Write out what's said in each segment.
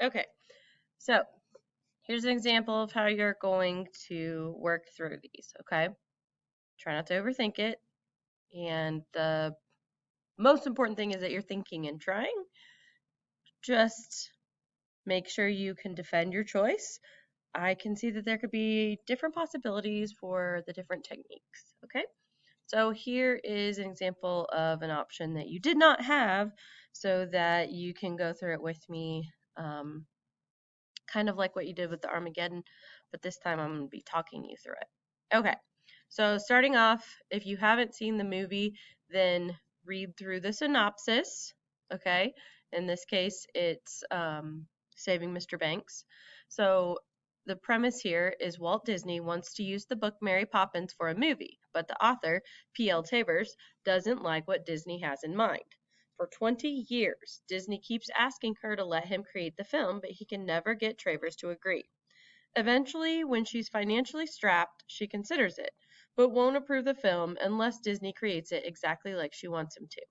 Okay, so here's an example of how you're going to work through these, okay? Try not to overthink it. And the most important thing is that you're thinking and trying. Just make sure you can defend your choice. I can see that there could be different possibilities for the different techniques, okay? So here is an example of an option that you did not have so that you can go through it with me, kind of like what you did with the Armageddon, but this time I'm going to be talking you through it. Okay, so starting off, if you haven't seen the movie, then read through the synopsis, okay? In this case, it's Saving Mr. Banks. So the premise here is Walt Disney wants to use the book Mary Poppins for a movie, but the author, P.L. Travers, doesn't like what Disney has in mind. For 20 years, Disney keeps asking her to let him create the film, but he can never get Travers to agree. Eventually, when she's financially strapped, she considers it, but won't approve the film unless Disney creates it exactly like she wants him to.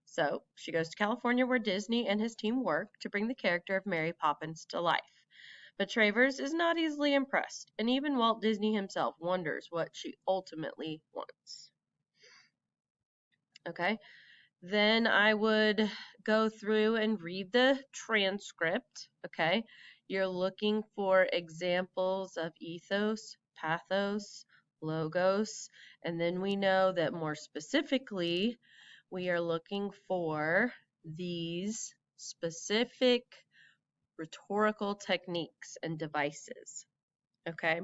So, she goes to California where Disney and his team work to bring the character of Mary Poppins to life. But Travers is not easily impressed, and even Walt Disney himself wonders what she ultimately wants. Okay? Then I would go through and read the transcript, okay? You're looking for examples of ethos, pathos, logos, and then we know that more specifically, we are looking for these specific rhetorical techniques and devices, okay?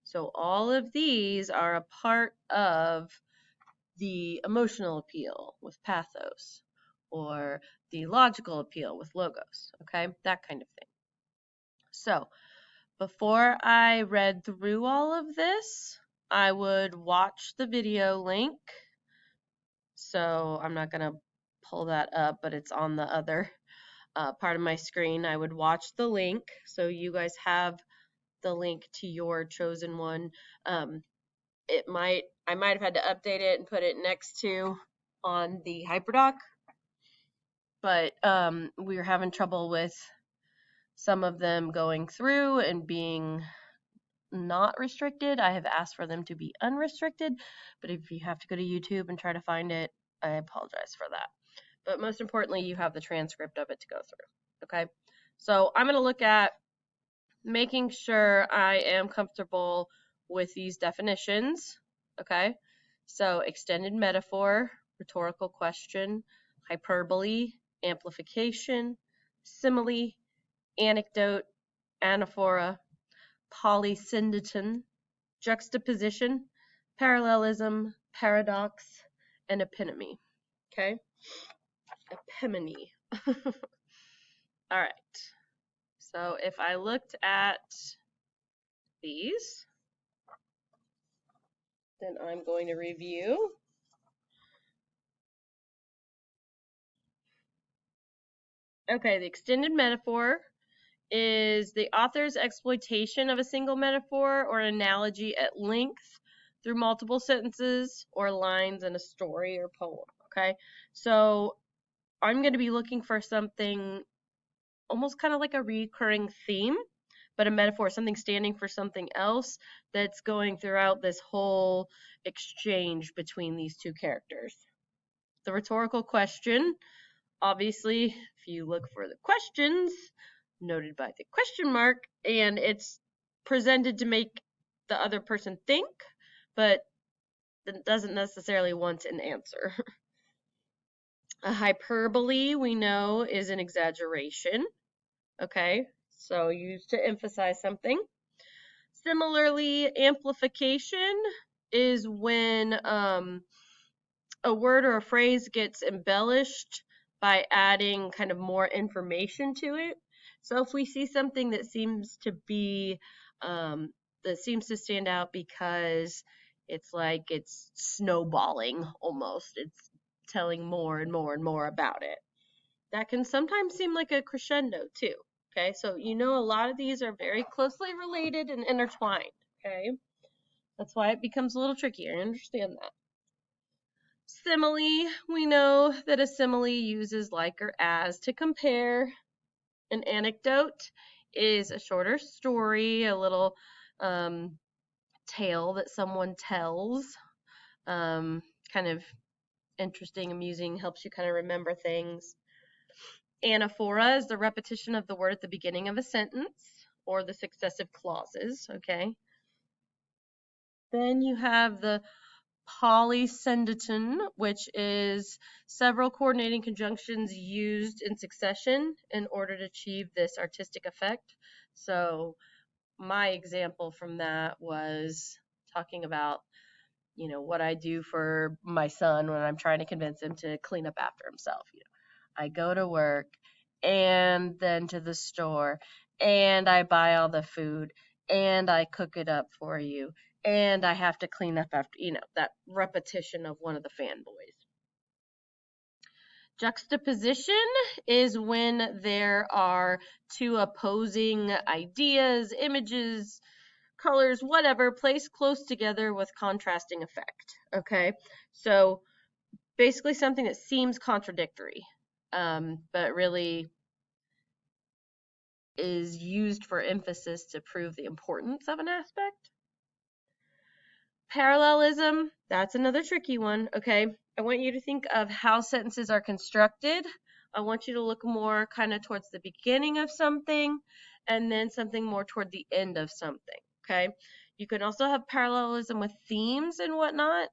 So all of these are a part of the emotional appeal with pathos or the logical appeal with logos, okay? That kind of thing. So, before I read through all of this, I would watch the video link. So, I'm not going to pull that up, but it's on the other part of my screen. I would watch the link so you guys have the link to your chosen one. I might have had to update it and put it next to on the HyperDoc, but we were having trouble with some of them going through and being not restricted. I have asked for them to be unrestricted, but if you have to go to YouTube and try to find it, I apologize for that. But most importantly, you have the transcript of it to go through, okay? So I'm going to look at making sure I am comfortable with these definitions, okay? So extended metaphor, rhetorical question, hyperbole, amplification, simile, anecdote, anaphora, polysyndeton, juxtaposition, parallelism, paradox, and epimony, okay? Epimony. All right. So if I looked at these, then I'm going to review. Okay, the extended metaphor is the author's exploitation of a single metaphor or analogy at length through multiple sentences or lines in a story or poem. Okay, so I'm going to be looking for something almost kind of like a recurring theme, but a metaphor, something standing for something else that's going throughout this whole exchange between these two characters. The rhetorical question, obviously, if you look for the questions, noted by the question mark, and it's presented to make the other person think, but it doesn't necessarily want an answer. A hyperbole, we know, is an exaggeration. Okay, so used to emphasize something. Similarly, amplification is when a word or a phrase gets embellished by adding kind of more information to it. So if we see something that seems to be that seems to stand out because it's like it's snowballing almost, it's telling more and more and more about it. That can sometimes seem like a crescendo too. Okay, so you know a lot of these are very closely related and intertwined. Okay, that's why it becomes a little tricky. I understand that. Simile, we know that a simile uses like or as to compare An anecdote is a shorter story, a little tale that someone tells. Kind of interesting, amusing, helps you kind of remember things. Anaphora is the repetition of the word at the beginning of a sentence or the successive clauses, okay? Then you have the polysyndeton, which is several coordinating conjunctions used in succession in order to achieve this artistic effect. So my example from that was talking about, what I do for my son when I'm trying to convince him to clean up after himself. I go to work and then to the store and I buy all the food and I cook it up for you and I have to clean up after, that repetition of one of the fanboys. Juxtaposition is when there are two opposing ideas, images, colors, whatever, placed close together with contrasting effect. Okay, so basically something that seems contradictory, but really is used for emphasis to prove the importance of an aspect. Parallelism, that's another tricky one. Okay, I want you to think of how sentences are constructed. I want you to look more kind of towards the beginning of something and then something more toward the end of something. Okay, you can also have parallelism with themes and whatnot,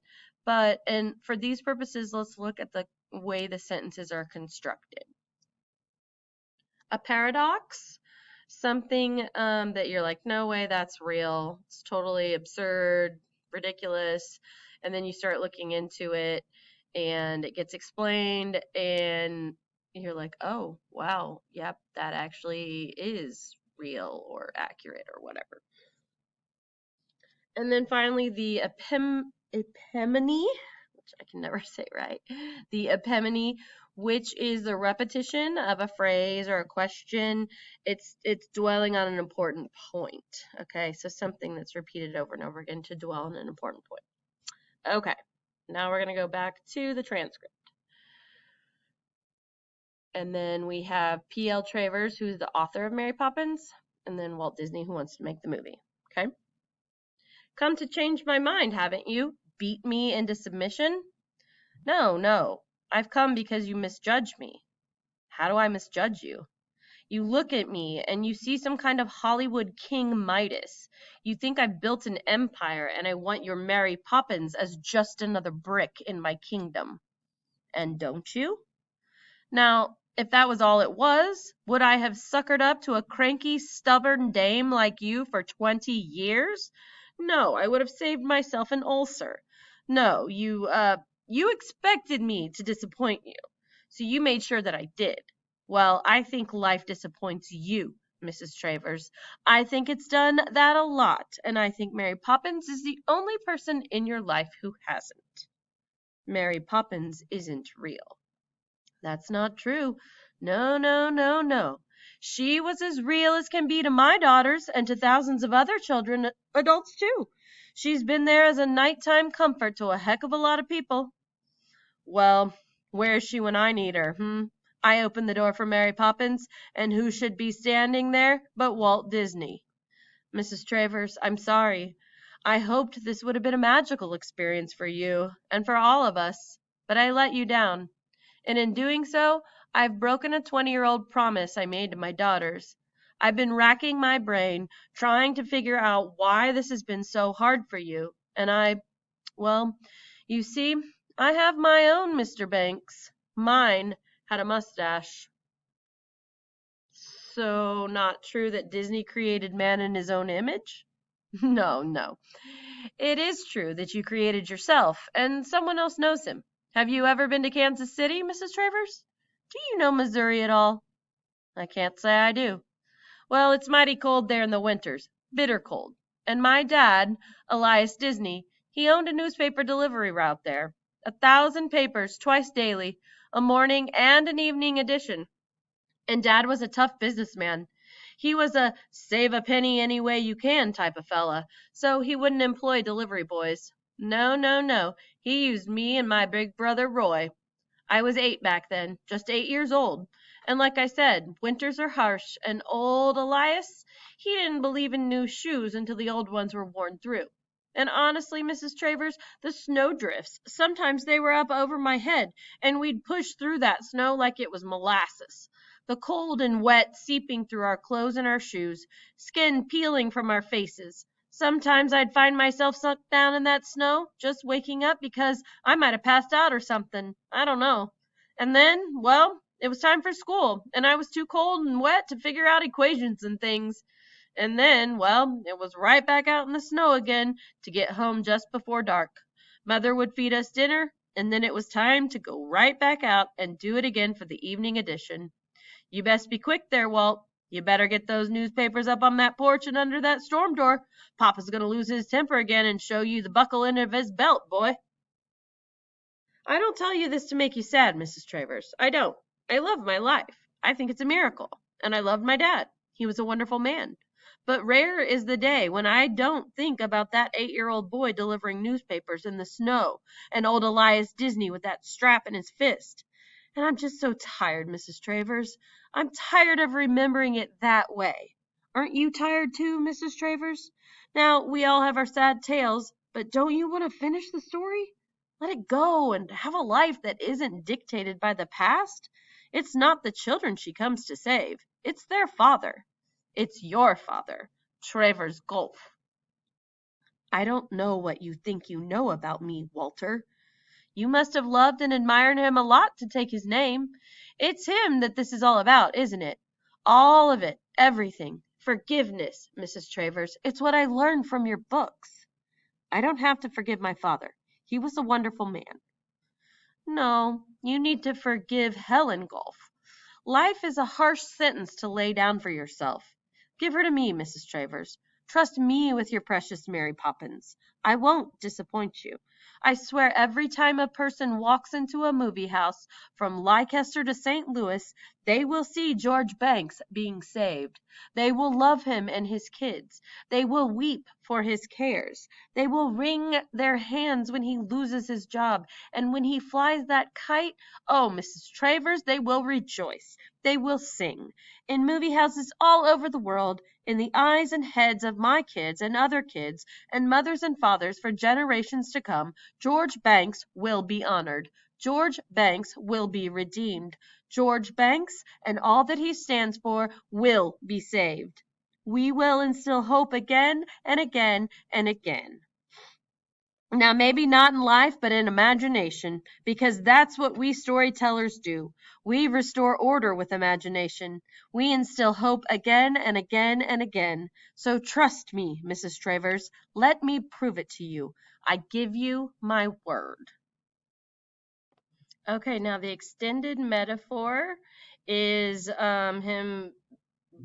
and for these purposes, let's look at the way the sentences are constructed. A paradox, something that you're like, no way, that's real. It's totally absurd, ridiculous. And then you start looking into it and it gets explained and you're like, oh, wow, yep, that actually is real or accurate or whatever. And then finally, the epimony, which I can never say right, the epimony, which is the repetition of a phrase or a question. It's dwelling on an important point. Okay, so something that's repeated over and over again to dwell on an important point. Okay, now we're going to go back to the transcript. And then we have P.L. Travers, who's the author of Mary Poppins, and then Walt Disney, who wants to make the movie. Okay. Come to change my mind, haven't you? Beat me into submission? No. I've come because you misjudge me. How do I misjudge you? You look at me and you see some kind of Hollywood King Midas. You think I've built an empire and I want your Mary Poppins as just another brick in my kingdom. And don't you? Now, if that was all it was, would I have suckered up to a cranky, stubborn dame like you for 20 years? No, I would have saved myself an ulcer. No, you expected me to disappoint you, so you made sure that I did. Well, I think life disappoints you, Mrs. Travers. I think it's done that a lot, and I think Mary Poppins is the only person in your life who hasn't. Mary Poppins isn't real. That's not true. No. She was as real as can be to my daughters and to thousands of other children, adults too. She's been there as a nighttime comfort to a heck of a lot of people. Well, where is she when I need her, I opened the door for Mary Poppins, and who should be standing there but Walt Disney. Mrs. Travers, I'm sorry. I hoped this would have been a magical experience for you and for all of us, but I let you down. And in doing so, I've broken a 20-year-old promise I made to my daughters. I've been racking my brain, trying to figure out why this has been so hard for you. And well, you see, I have my own Mr. Banks. Mine had a mustache. So, not true that Disney created man in his own image? No. It is true that you created yourself, and someone else knows him. Have you ever been to Kansas City, Mrs. Travers? Do you know Missouri at all? I can't say I do. Well, it's mighty cold there in the winters, bitter cold. And my dad, Elias Disney, he owned a newspaper delivery route there. 1,000 papers twice daily, a morning and an evening edition. And Dad was a tough businessman. He was a save a penny any way you can type of fella, so he wouldn't employ delivery boys. No. He used me and my big brother Roy. I was 8 back then, just 8 years old, And like I said, winters are harsh, and old Elias, he didn't believe in new shoes until the old ones were worn through. And honestly, Mrs. Travers, the snowdrifts, sometimes they were up over my head, and we'd push through that snow like it was molasses. The cold and wet seeping through our clothes and our shoes, skin peeling from our faces. Sometimes I'd find myself sunk down in that snow, just waking up because I might have passed out or something. I don't know. And then, well, it was time for school, and I was too cold and wet to figure out equations and things. And then, well, it was right back out in the snow again to get home just before dark. Mother would feed us dinner, and then it was time to go right back out and do it again for the evening edition. You best be quick there, Walt. You better get those newspapers up on that porch and under that storm door. Papa's going to lose his temper again and show you the buckle end of his belt, boy. I don't tell you this to make you sad, Mrs. Travers. I don't. I love my life. I think it's a miracle. And I loved my dad. He was a wonderful man. But rare is the day when I don't think about that 8-year-old boy delivering newspapers in the snow and old Elias Disney with that strap in his fist. And I'm just so tired, Mrs. Travers. I'm tired of remembering it that way. Aren't you tired too, Mrs. Travers? Now, we all have our sad tales, but don't you want to finish the story? Let it go and have a life that isn't dictated by the past. It's not the children she comes to save. It's their father. It's your father, Travers Gulf. I don't know what you think you know about me, Walter. You must have loved and admired him a lot to take his name. It's him that this is all about, isn't it? All of it, everything. Forgiveness, Mrs. Travers. It's what I learned from your books. I don't have to forgive my father. He was a wonderful man. No, you need to forgive Helen Gulf. Life is a harsh sentence to lay down for yourself. Give her to me, Mrs. Travers. Trust me with your precious Mary Poppins. I won't disappoint you. I swear every time a person walks into a movie house from Leicester to St. Louis, they will see George Banks being saved. They will love him and his kids. They will weep for his cares. They will wring their hands when he loses his job. And when he flies that kite, oh, Mrs. Travers, they will rejoice. They will sing. In movie houses all over the world, in the eyes and heads of my kids and other kids, and mothers and fathers for generations to come, George Banks will be honored. George Banks will be redeemed. George Banks and all that he stands for will be saved. We will instill hope again and again and again. Now, maybe not in life, but in imagination, because that's what we storytellers do. We restore order with imagination. We instill hope again and again and again. So trust me, Mrs. Travers. Let me prove it to you. I give you my word. Okay, now the extended metaphor is him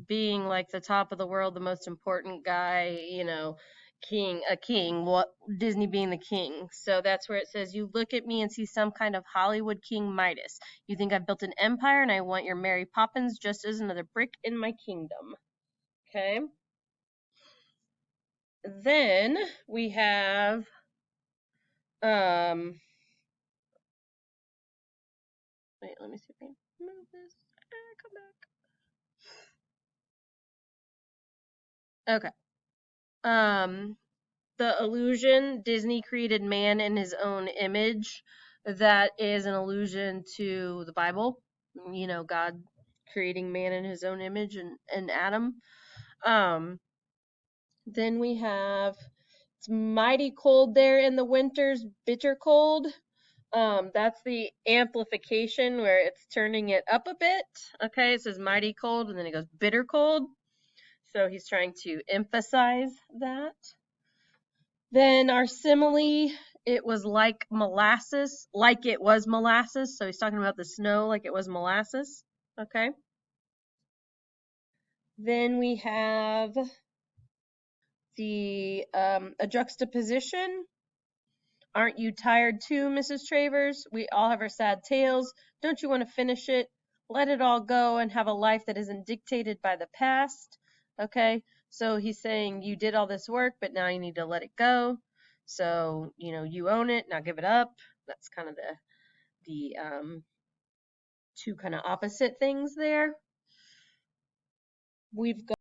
being like the top of the world, the most important guy, a king, what Disney being the king. So that's where it says, you look at me and see some kind of Hollywood King Midas. You think I've built an empire and I want your Mary Poppins just as another brick in my kingdom. Okay. Then we have wait, let me see if I can move this. Come back. Okay. The illusion, Disney created man in his own image. That is an allusion to the Bible. God creating man in his own image and Adam. Then we have, it's mighty cold there in the winters, bitter cold. That's the amplification where it's turning it up a bit. Okay, it says mighty cold and then it goes bitter cold. So he's trying to emphasize that. Then our simile, it was like molasses, like it was molasses. So he's talking about the snow like it was molasses. Okay. Then we have a juxtaposition. Aren't you tired too, Mrs. Travers? We all have our sad tales. Don't you want to finish it? Let it all go and have a life that isn't dictated by the past. Okay. So he's saying you did all this work, but now you need to let it go. So, you own it, now give it up. That's kind of the two kind of opposite things there. We've got